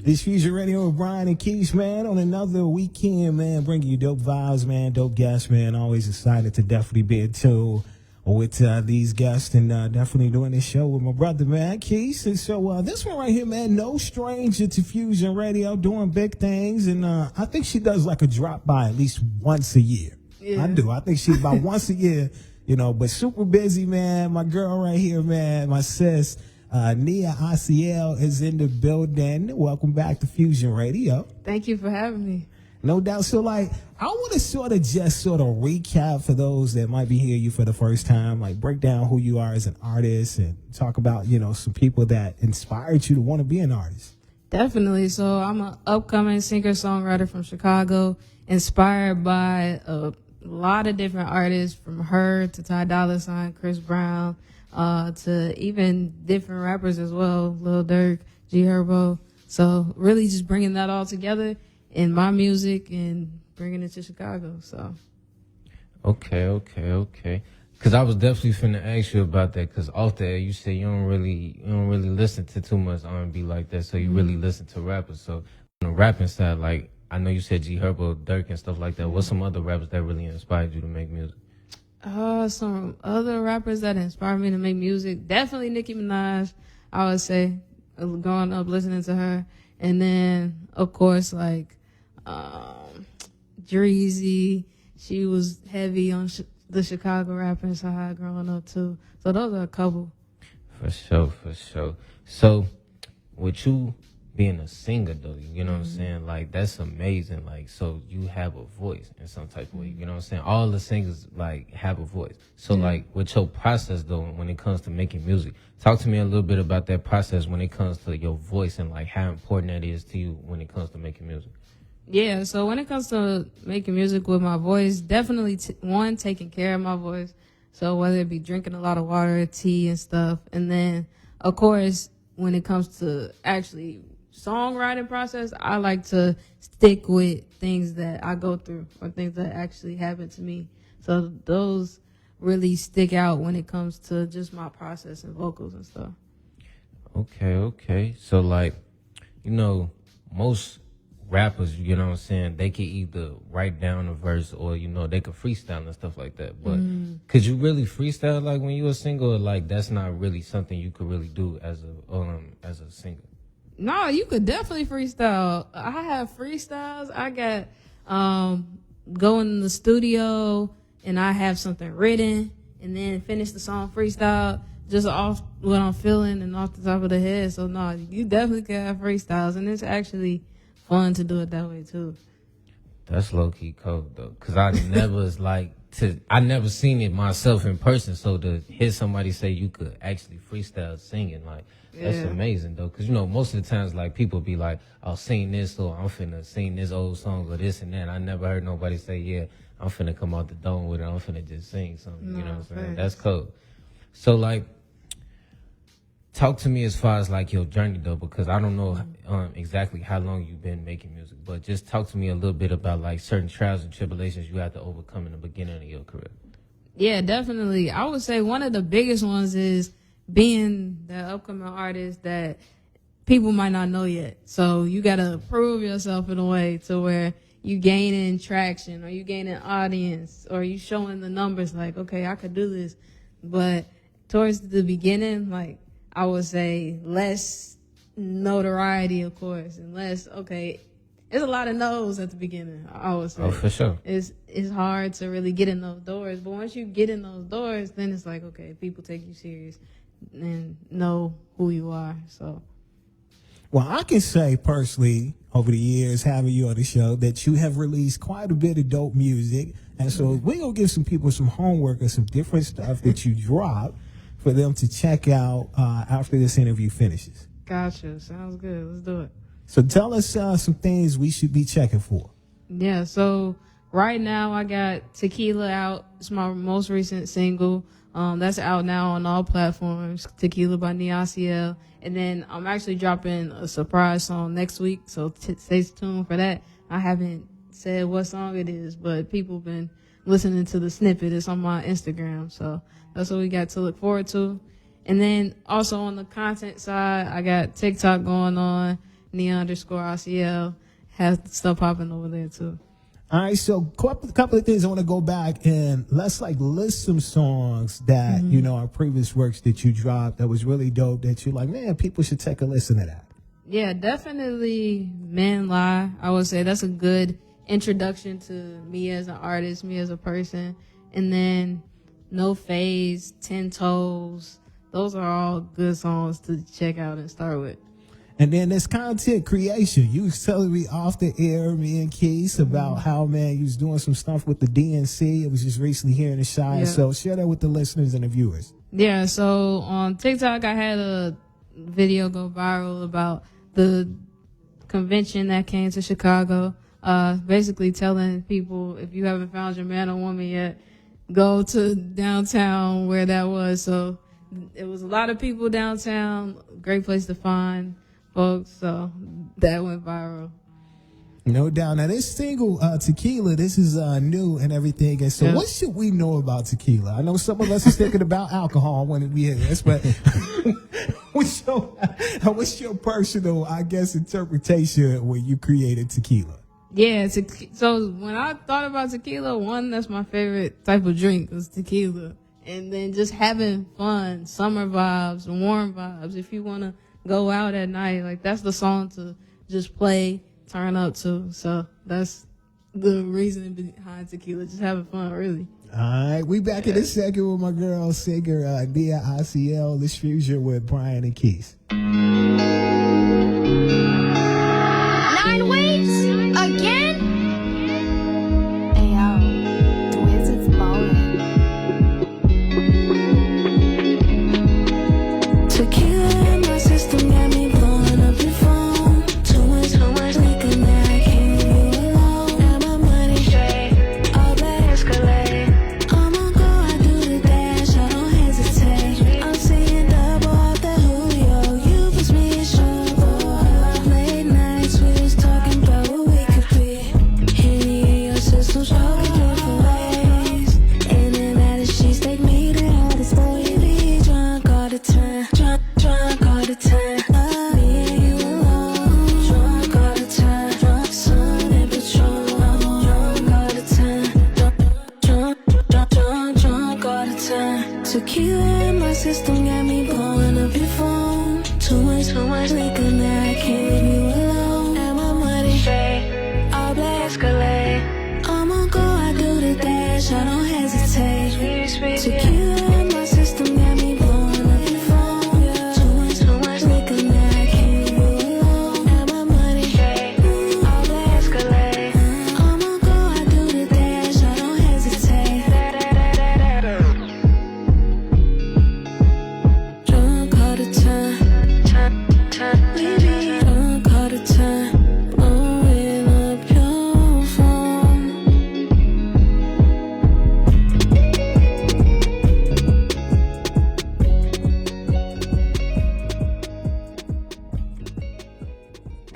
It's Fusion Radio with Brian and Keith, man, on another weekend, man, bringing you dope vibes, man, dope guests, man. Always excited to definitely be in tune with these guests and definitely doing this show with my brother, man, Keith. And so this one right here, man, no stranger to Fusion Radio, doing big things. And I think she does like a drop by at least once a year. Yeah. I do. I think she's about once a year, but super busy, man. My girl right here, man, my sis. Nia Asiel is in the building. Welcome back to Fusion Radio. Thank you for having me. No doubt. So, I want to sort of recap for those that might be hearing you for the first time, break down who you are as an artist and talk about, some people that inspired you to want to be an artist. Definitely. So, I'm an upcoming singer-songwriter from Chicago, inspired by a lot of different artists, from her to Ty Dolla $ign, Chris Brown, to even different rappers as well, Lil Durk, G Herbo. So really just bringing that all together in my music and bringing it to Chicago. So. Okay. Cause I was definitely finna ask you about that. Cause off there you say you don't really listen to too much R&B like that. So you really listen to rappers. So on the rapping side, I know you said G Herbo, Durk and stuff like that. What's some other rappers that really inspired you to make music? Some other rappers that inspired me to make music, definitely Nicki Minaj, I would say, growing up listening to her. And then, of course, Dreezy, she was heavy on the Chicago rapping side growing up, too. So those are a couple. For sure. So, with you being a singer, though, you know what I'm saying? That's amazing. So you have a voice in some type of way, you know what I'm saying? All the singers, have a voice. So, with your process, though, when it comes to making music, talk to me a little bit about that process when it comes to your voice and, how important that is to you when it comes to making music. Yeah, so when it comes to making music with my voice, definitely, taking care of my voice. So whether it be drinking a lot of water, tea and stuff. And then, of course, when it comes to actually songwriting process, I like to stick with things that I go through or things that actually happen to me. So those really stick out when it comes to just my process and vocals and stuff. Okay. So most rappers, you know what I'm saying, they can either write down a verse or, they could freestyle and stuff like that. But could you really freestyle when you a singer, or that's not really something you could really do as a singer? No, you could definitely freestyle. I have freestyles. I got going in the studio and I have something written and then finish the song freestyle just off what I'm feeling and off the top of the head. So no, you definitely can have freestyles, and it's actually fun to do it that way too. That's low key cold though, cause I never seen it myself in person. So to hear somebody say you could actually freestyle singing, that's amazing though. Cause most of the times people be like, I'll sing this, or I'm finna sing this old song or this and that. I never heard nobody say, yeah, I'm finna come out the dome with it. I'm finna just sing something. You know what I'm saying? That's cool. So talk to me as far as your journey though, because I don't know exactly how long you've been making music, but just talk to me a little bit about certain trials and tribulations you had to overcome in the beginning of your career. Yeah, definitely. I would say one of the biggest ones is being the upcoming artist that people might not know yet. So you got to prove yourself in a way to where you gaining traction or you gaining audience or you showing the numbers okay, I could do this. But towards the beginning, I would say less notoriety, of course, and less, there's a lot of no's at the beginning, I would say. Oh, for sure. It's hard to really get in those doors, but once you get in those doors, then it's okay, people take you serious and know who you are, so. Well, I can say personally, over the years having you on the show, that you have released quite a bit of dope music, and so we're going to give some people some homework or some different stuff that you dropped for them to check out after this interview finishes. Gotcha. Sounds good. Let's do it. So tell us some things we should be checking for. Yeah, so right now I got Tequila out. It's my most recent single. That's out now on all platforms. Tequila by Nia Asiel. And then I'm actually dropping a surprise song next week, so stay tuned for that. I haven't said what song it is, but people been listening to the snippet. It's on my Instagram, so that's what we got to look forward to. And then also on the content side, I got TikTok going on, Nia_Asiel has stuff popping over there too. All right, so couple of things I want to go back and let's like list some songs that our previous works that you dropped that was really dope that you're like, man, people should take a listen to that. Yeah, definitely Men Lie. I would say that's a good introduction to me as an artist, me as a person. And then No Phase, 10 Toes. Those are all good songs to check out and start with. And then there's content creation. You was telling me off the air, me and Keith, about how, man, you was doing some stuff with the DNC. It was just recently here in the Shire. Yeah. So share that with the listeners and the viewers. Yeah, so on TikTok, I had a video go viral about the convention that came to Chicago. Basically telling people, if you haven't found your man or woman yet, go to downtown where that was. So it was a lot of people downtown. Great place to find folks. So that went viral. No doubt. Now this single, Tequila, this is new and everything. And so what should we know about tequila? I know some of us is thinking about alcohol when we hear this, but what's your personal, I guess, interpretation when you created tequila? Yeah, so when I thought about tequila, one, that's my favorite type of drink was tequila. And then just having fun, summer vibes, warm vibes. If you want to go out at night, like that's the song to just play, turn up to. So that's the reason behind tequila, just having fun, really. All right, we back in this second with my girl, singer Nia Asiel, this fusion with Brian and Keith. 9 weeks? Again? Hey, yo, the Wizards ballin'. Tequila in my system got me blowing up your phone. Too much liquor now, I can't leave you alone. Got my money straight, all black Escalade. I'ma go, I do the dash, I don't hesitate. I'm seeing double off that Julio, you push me in trouble. Late nights, we was talking about what we could be. Henny in your system, smoking different ways. In and out of sheets, take me to hottest boy. We be drunk all the time, drunk all the time. Me and you alone, drunk all the time. Sun and Patron, drunk all the time. Drunk all the time. Tequila in my system got me blowing up your phone. Too much liquor now, I can't leave you alone. Got my money straight, all black Escalade. I'ma go, I do the dash, I don't hesitate. Tequila in my system got me blowing up your phone. Too much liquor now, I can't leave you alone. Got my money straight, all black Escalade. I'ma go, I do the dash, I don't hesitate. Drunk all the time. We be drunk all the time. Blowing up your phone.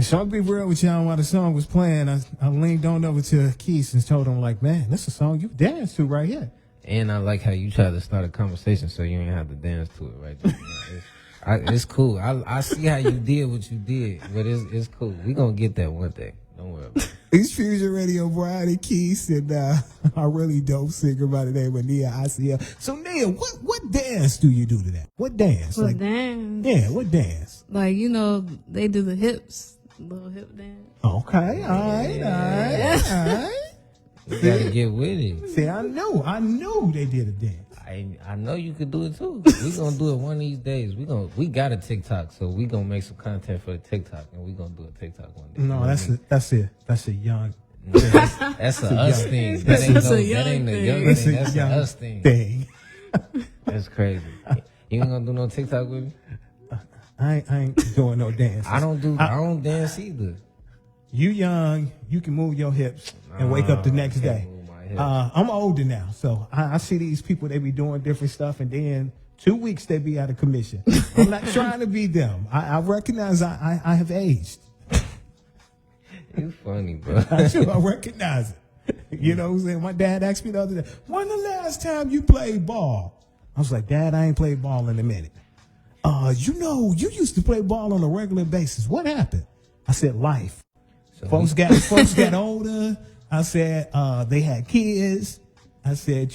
So I'll be real with y'all while the song was playing. I leaned on over to Keith and told him, like, man, this is a song you dance to right here. And I like how you try to start a conversation so you ain't have to dance to it right there. It's cool. I see how you did what you did, but it's cool. We gonna get that one day. Don't worry about it. It's Fusion Radio, Brian and Keith, and a really dope singer by the name of Nia Asiel. So Nia, what dance do you do to that? What dance? Well, dance. Yeah, what dance? Like, they do the hips, little hip dance. Okay, all right. You gotta get with it. See, I knew they did a dance. I know you could do it too. We gonna do it one of these days. We got a TikTok, so we gonna make some content for the TikTok, and we gonna do a TikTok one day. No, that's a young. That's a us thing. That ain't the young thing. That's a us thing. That's crazy. You ain't gonna do no TikTok with me? I ain't doing no dance. I don't dance either. You young, you can move your hips and wake up the next day. I'm older now, so I see these people, they be doing different stuff, and then 2 weeks they be out of commission. I'm not trying to be them. I recognize I have aged. You funny, bro. I recognize it. You know what I'm saying? My dad asked me the other day, when the last time you played ball? I was like, Dad, I ain't played ball in a minute. You used to play ball on a regular basis. What happened? I said life. So Folks got older. I said they had kids. I said,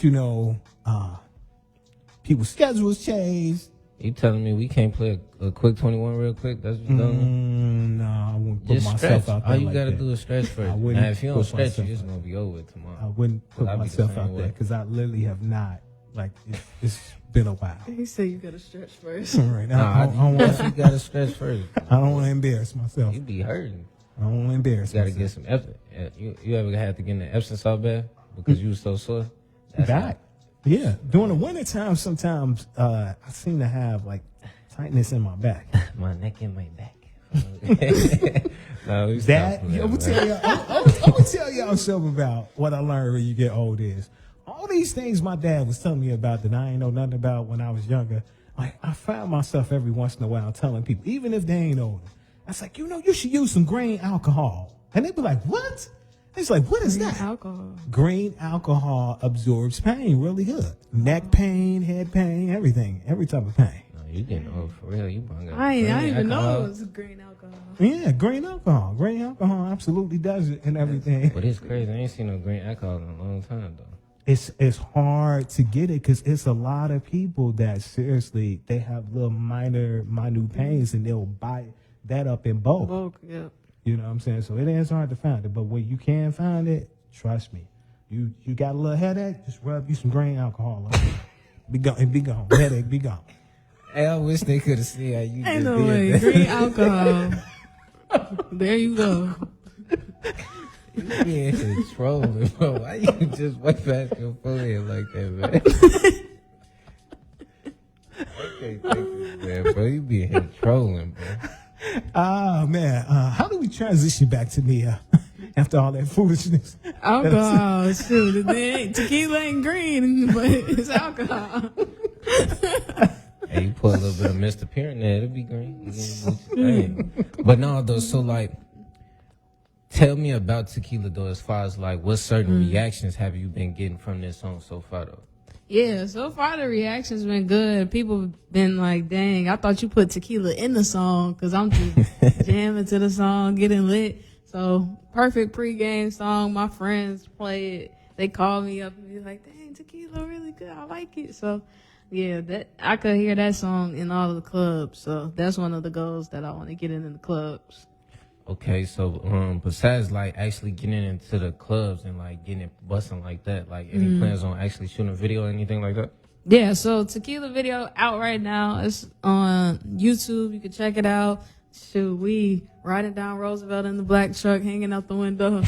people's schedules changed. you telling me we can't play a quick 21 real quick? That's what you're doing? No, I wouldn't put Just myself stretch. out there. All you like gotta that. do is stretch first. I wouldn't Now, if you don't put stretch, myself it's out. gonna be over tomorrow. I wouldn't put I'd be the myself same out there way. because I literally have not. Like it's been a while. He said you gotta stretch first. All right, Nah, I don't you definitely gotta stretch first. want to embarrass myself. You be hurting. I don't want to embarrass You gotta myself. get some Epsom. You ever had to get in the Epsom salt bath because you was so sore? That's Back. Yeah, during the winter time, sometimes I seem to have like tightness in my back. my neck and my back. No, we That stop I'm gonna playing, tell man. y'all. I'm gonna tell y'all something about what I learned when you get old is all these things my dad was telling me about that I ain't know nothing about when I was younger. Like I found myself every once in a while telling people, even if they ain't older, I was like, you should use some grain alcohol, and they'd be like, what? It's like, what is that? Alcohol. Green alcohol absorbs pain really good. Neck pain, head pain, everything, every type of pain. No, you getting old for real. You bring I didn't even know it was green alcohol. Yeah, green alcohol. Green alcohol absolutely does it and everything. But it's crazy. I ain't seen no green alcohol in a long time though. It's hard to get it because it's a lot of people that seriously they have little minute pains and they'll buy that up in bulk. Bulk, yeah. You know what I'm saying? So it is hard to find it, but when you can find it, trust me. You got a little headache, just rub you some green alcohol on it. Be gone. Headache, be gone. Hey, I wish they could have seen how you Ain't just no did way. that. Green alcohol. There you go. You being trolling, bro. Why you just wipe past your forehead like that, man? I can't take this, man, bro. You being here trolling, bro. Ah, man. How do we transition back to Nia after all that foolishness? Alcohol. Shoot, tequila ain't green, but it's alcohol. Hey, you put a little bit of Mr. Pier in there, it'll be green. Hey. But no, though, so like, tell me about tequila, though, as far as like, what certain reactions have you been getting from this song so far, though? Yeah, so far the reaction's been good. People been like, dang, I thought you put tequila in the song because I'm just jamming to the song, getting lit. So, perfect pregame song. My friends play it. They call me up and be like, dang, tequila really good. I like it. So, yeah, that I could hear that song in all of the clubs. So, that's one of the goals that I want to get in the clubs. Okay, so besides like actually getting into the clubs and like getting it busting like that, like any plans on actually shooting a video or anything like that? Yeah, so tequila video out right now. It's on YouTube. You can check it out. Shoot, we riding down Roosevelt in the black truck, hanging out the window.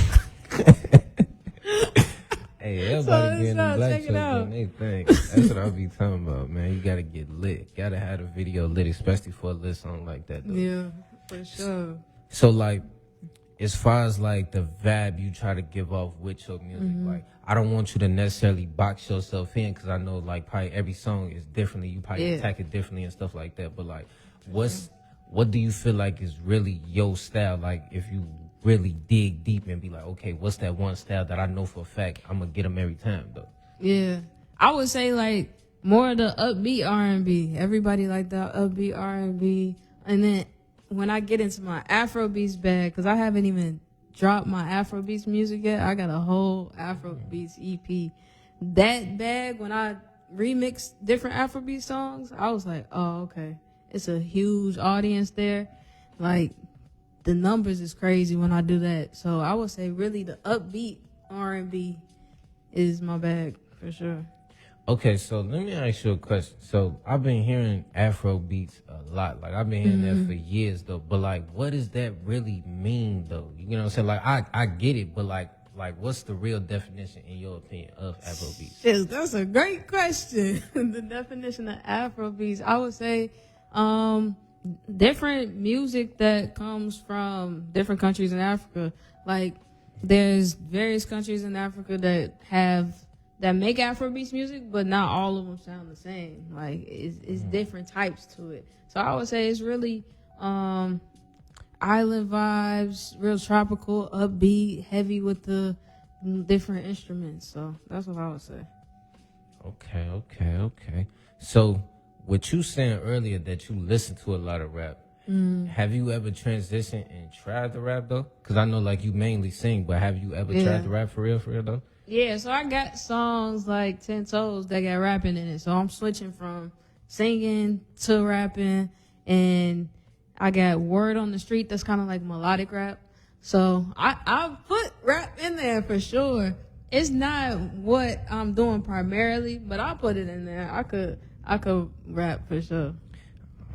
Hey, everybody getting so the black check it truck out. doing their thing. That's what I'll be talking about, man. You gotta get lit. Gotta have the video lit, especially for a lit song like that, though. Yeah, for sure. So like, as far as like the vibe you try to give off with your music, like I don't want you to necessarily box yourself in because I know like probably every song is differently. You probably Yeah. attack it differently and stuff like that. But like, what do you feel like is really your style? Like if you really dig deep and be like, okay, what's that one style that I know for a fact I'm gonna get them every time though? Yeah, I would say like more of the upbeat R&B. Everybody like that upbeat R&B, and then when I get into my Afrobeats bag, because I haven't even dropped my Afrobeats music yet. I got a whole Afrobeats EP. That bag, when I remix different Afrobeat songs, I was like, oh, okay. It's a huge audience there. Like, the numbers is crazy when I do that. So I would say really the upbeat R&B is my bag for sure. Okay, so let me ask you a question. So I've been hearing Afro beats a lot. Like I've been hearing that for years though. But like what does that really mean though? You know what I'm saying? Like I get it, but like what's the real definition in your opinion of Afro beats? Shit, that's a great question. The definition of Afro beats, I would say different music that comes from different countries in Africa. Like there's various countries in Africa that make Afrobeats music, but not all of them sound the same. Like it's different types to it. So I would say it's really island vibes, real tropical, upbeat, heavy with the different instruments. So that's what I would say. Okay. So what you saying earlier that you listen to a lot of rap, Have you ever transitioned and tried to rap though? Because I know like you mainly sing, but have you ever tried to rap for real though? Yeah, so I got songs like 10 Toes that got rapping in it. So I'm switching from singing to rapping, and I got Word on the Street that's kind of like melodic rap. So I put rap in there for sure. It's not what I'm doing primarily, but I put it in there. I could rap for sure.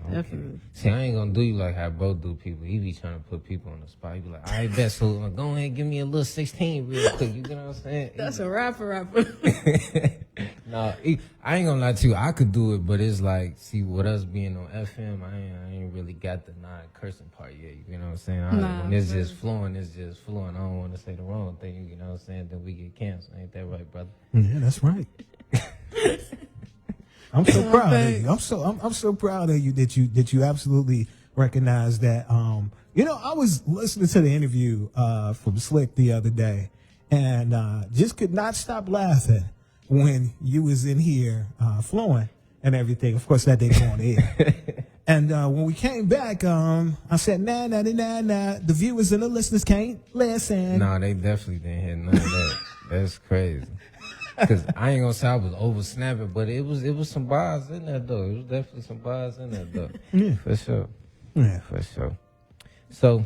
Okay. Definitely. See, I ain't gonna do you like how bro do people. He be trying to put people on the spot. He be like, all right, bet, so go ahead and give me a little 16 real quick. You know what I'm saying? That's a rapper. No, I ain't gonna lie to you. I could do it, but it's like, see, with us being on FM, I ain't really got the non-cursing part yet. You know what I'm saying? When it's just flowing, it's just flowing. I don't want to say the wrong thing. You know what I'm saying? Then we get canceled. Ain't that right, brother? Yeah, that's right. I'm so proud of you. I'm so proud of you that you absolutely recognize that. I was listening to the interview from Slick the other day, and just could not stop laughing when you was in here flowing and everything. Of course, that didn't go on the air. And when we came back, I said, nah. The viewers and the listeners can't listen. No, they definitely didn't hear none of that. That's crazy. Cause I ain't gonna say I was over snapping, but it was some bars in there though. It was definitely some bars in there though. Yeah, for sure. Yeah, for sure. So,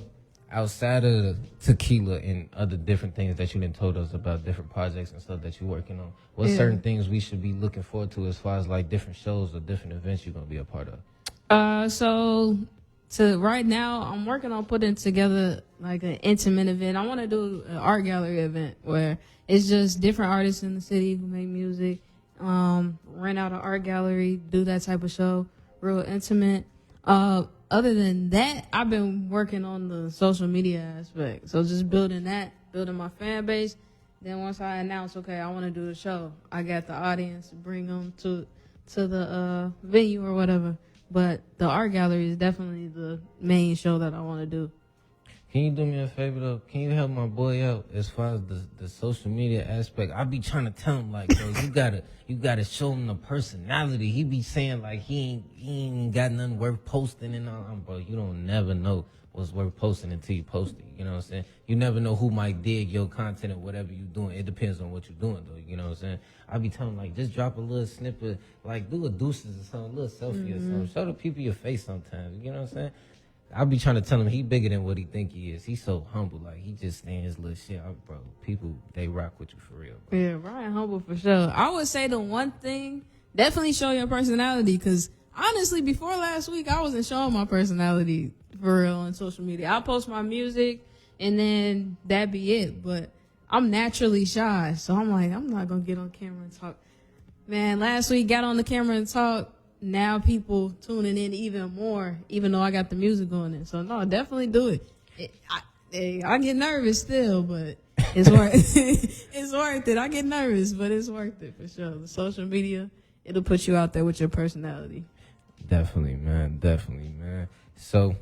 outside of the tequila and other different things that you done told us about, different projects and stuff that you're working on, what certain things we should be looking forward to as far as like different shows or different events you're gonna be a part of? So to right now, I'm working on putting together like an intimate event. I want to do an art gallery event where it's just different artists in the city who make music, rent out an art gallery, do that type of show, real intimate. Other than that, I've been working on the social media aspect. So just building my fan base. Then once I announce, okay, I want to do a show, I got the audience, bring them to the venue or whatever. But the art gallery is definitely the main show that I want to do. Can you do me a favor though? Can you help my boy out as far as the social media aspect? I be trying to tell him like, bro, you gotta show him the personality. He be saying like he ain't got nothing worth posting and all. Bro, you don't never know what's worth posting until you post it. You know what I'm saying? You never know who might dig your content or whatever you doing. It depends on what you're doing though. You know what I'm saying? I be telling him like, just drop a little snippet, like do a deuces or something, a little selfie or something. Show the people your face sometimes. You know what I'm saying? I be trying to tell him he bigger than what he think he is. He's so humble, like he just stands little shit. Bro, people they rock with you for real. Bro. Yeah, Ryan humble for sure. I would say the one thing, definitely show your personality, because honestly, before last week, I wasn't showing my personality for real on social media. I post my music and then that be it. But I'm naturally shy, so I'm like, I'm not gonna get on camera and talk. Man, last week got on the camera and talk. Now people tuning in even more, even though I got the music going in. So no, definitely do it. I get nervous still, but it's worth it's worth it. I get nervous, but it's worth it for sure. The social media, it'll put you out there with your personality. Definitely, man. So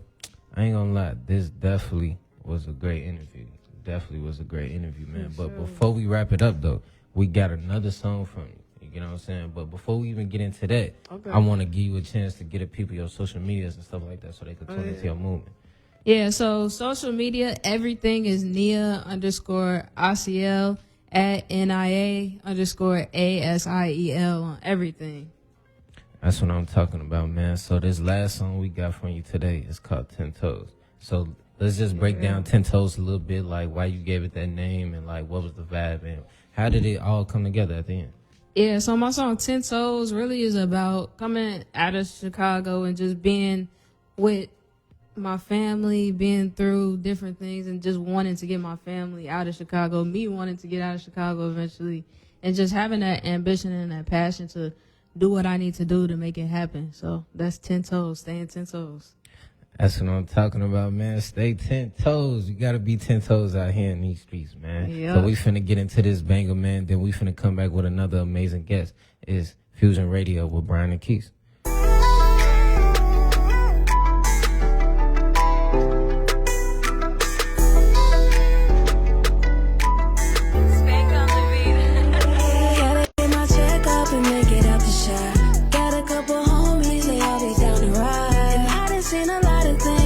I ain't gonna lie, this definitely was a great interview. Man. But before we wrap it up though, we got another song from you. You know what I'm saying? But before we even get into that, I want to give you a chance to get at people your social medias and stuff like that so they can tune into your movement. Yeah, so social media, everything is Nia_Asiel at NIA_ASIEL on everything. That's what I'm talking about, man. So this last song we got from you today is called 10 Toes. So let's just break down 10 Toes a little bit, like why you gave it that name and like what was the vibe and how did it all come together at the end? Yeah, so my song 10 Toes really is about coming out of Chicago and just being with my family, being through different things and just wanting to get my family out of Chicago, me wanting to get out of Chicago eventually, and just having that ambition and that passion to do what I need to do to make it happen. So that's 10 Toes, staying 10 Toes. That's what I'm talking about, man. Stay 10 toes. You got to be 10 toes out here in these streets, man. Yep. So we finna get into this banger, man. Then we finna come back with another amazing guest. It's Fusion Radio with Brian and Keys. Seen a lot of things.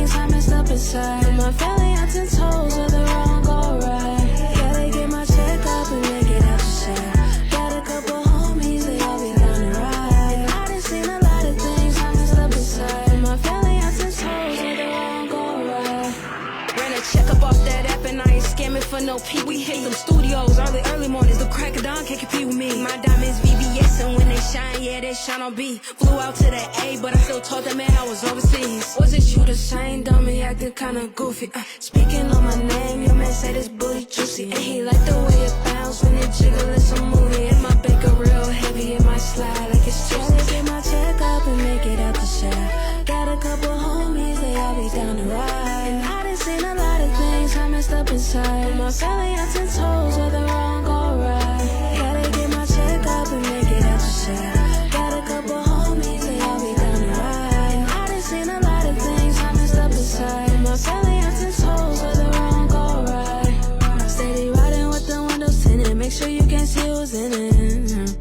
inside. Put my family on 10 toes, whether wrong or right. Gotta get my check up and make it out the shop. Got a couple homies, they all be down to ride. And I done seen a lot of things, I messed up inside. Put my family on 10 toes, whether wrong or right. Ran a check up off that app and I ain't scamming for no P. We hit them studios early mornings. The crack of dawn can't compete with me. My diamonds VVS and when they shine, yeah, they shine on B. Flew out to the A, but I still told that man I was overseas. Wasn't you the same dummy acting kinda goofy? Speaking on my name, your man say this booty juicy. And he like the way it bounce when it jiggle, it's a movie. And my baker real heavy, it might slide like it's juicy. Gotta get my check up and make it out the shop. Got a couple homies, they all be down to ride. And I done seen a lot of things, I messed up inside. Put my family on 10 toes, whether wrong or right. Gotta get my check up and make it out the shop. Got a couple homies, they all be down to ride. And I done seen a lot of things, I messed up inside. Put my family on 10 toes, whether wrong or right. Steady riding with the windows tinted, make sure you can't see who's in it.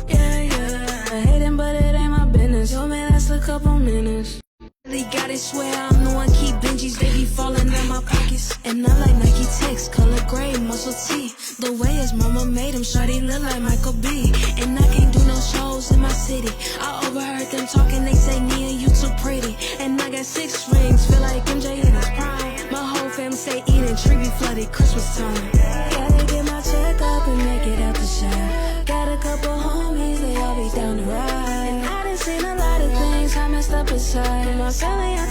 Yeah, I hate him, but it ain't my business. Yo, man, that's a couple minutes. They got it, swear I'm the one keep Benjis, they be falling in my pockets. And I like Nike Techs, color gray, muscle tee. The way his mama made him, shawty look like Michael B. And I can't do no shows in my city. I overheard them talking, they say, Nia, you too pretty. And I got 6 rings, feel like MJ in his prime. My whole fam say eating, tree be flooded, Christmas time. Gotta get my check up and make it out the shop. Got a couple homies, they all be down to ride. And I done seen a lot of things, I messed up inside. And my family on